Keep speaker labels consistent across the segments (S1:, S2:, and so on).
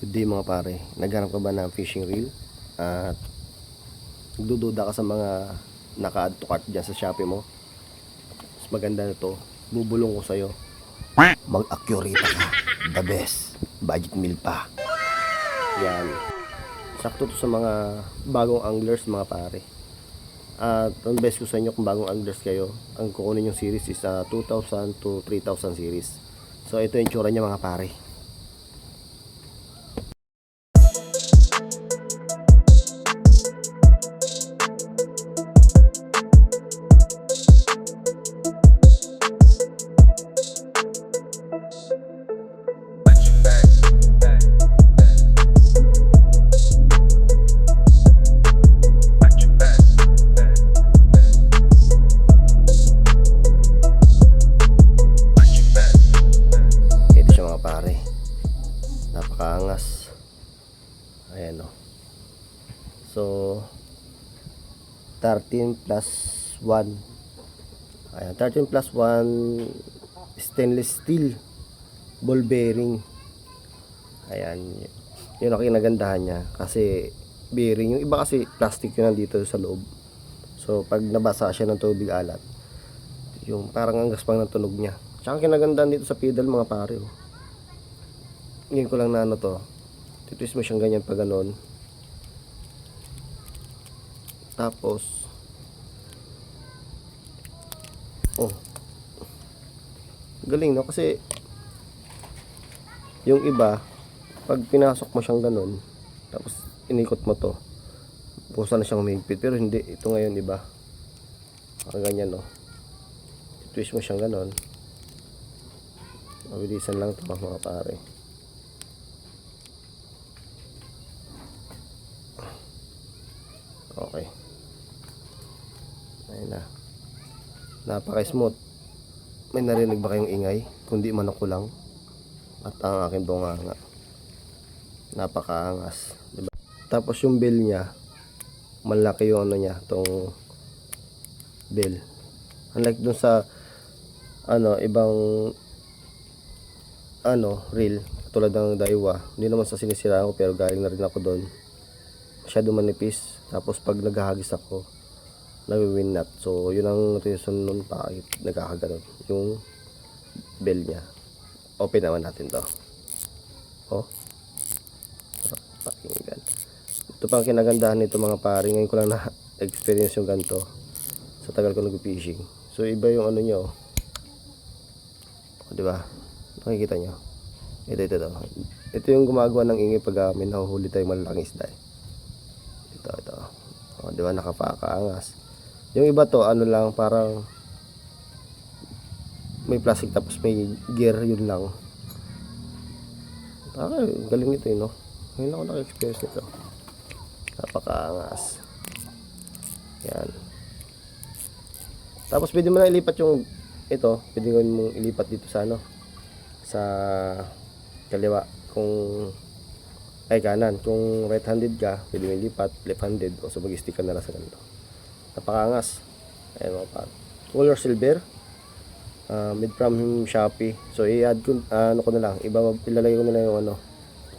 S1: Good day mga pare. Naghanap ka ba ng fishing reel? At nagdududa ka sa mga naka-add to cart dyan sa Shopee mo? Mas maganda na to. Bubulong ko sa'yo. Mag-accurate ka. The best. Budget meal pa. Yan. Sakto to sa mga bagong anglers mga pare. At ang best ko sa inyo kung bagong anglers kayo, ang kukunin yung series is 2,000 to 3,000 series. So ito yung tsura niya mga pare. Napakaangas. Ayan o. So 13 plus 1. Ayan, 13 plus 1 stainless steel ball bearing. Ayan, yun ang kinagandahan niya kasi bearing. Yung iba kasi plastic yun nandito sa loob. So pag nabasa siya ng tubig alat, yung parang ang gaspang ng tunog niya. Tsaka kinagandahan dito sa pedal mga pare oh. Ngayon ko lang na ano to, titwist mo siyang ganyan pa ganon, tapos oh, galing no, kasi yung iba pag pinasok mo siyang ganon tapos inikot mo to, pusa na siyang humigpit, pero hindi, ito ngayon iba ganyan no, titwist mo siyang ganon, mabilisan lang to mga pare. Okay. Ayun na. Napaka-smooth. May narinig ba kayong ingay? Kundi manok ko lang. At ang aking bunganga. Napakaangas. Diba? Tapos yung bell niya, malaki yung ano niya, tong bell. Unlike dun sa ibang reel, tulad ng Daiwa. Hindi naman sa sinisira ko, pero galing na rin ako doon. Masyado manipis, tapos pag naghahagis ako nawi-win nut, so yun ang reason nun bakit nagkakaganon yung bell nya. Open naman natin to. Oh, pakinggan. Ito pang kinagandahan nito mga pare, ngayon ko lang na experience yung ganito sa tagal ko nag-fishing. So iba yung ano nyo, di ba? Nakikita nyo ito yung gumagawa ng ingay pag may nahuhuli tayong malalaking isda. Ito. O, di ba, nakapakaangas. Yung iba to, ano lang, parang may plastic tapos may gear, yun lang. Galing ito no? Ngayon ako naka-experience nito. Napakaangas. Yan. Tapos pwede mo na ilipat yung ito, pwede mo ilipat dito sa sa kaliwa kung kanan. Kung right-handed ka, pwede mo ilipat left-handed, o so mag-stick ka na lang sa ganito. Napakaangas. Ayan mga pare. Color silver. Made from Shopee. So i-add ko, ko na lang. Ilalagay ko na lang yung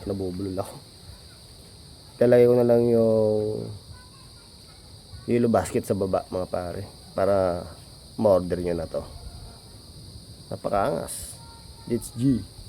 S1: nabubulol ako. Ilalagay ko na lang yung yellow basket sa baba mga pare. Para ma-order nyo na to. Napakaangas. It's G.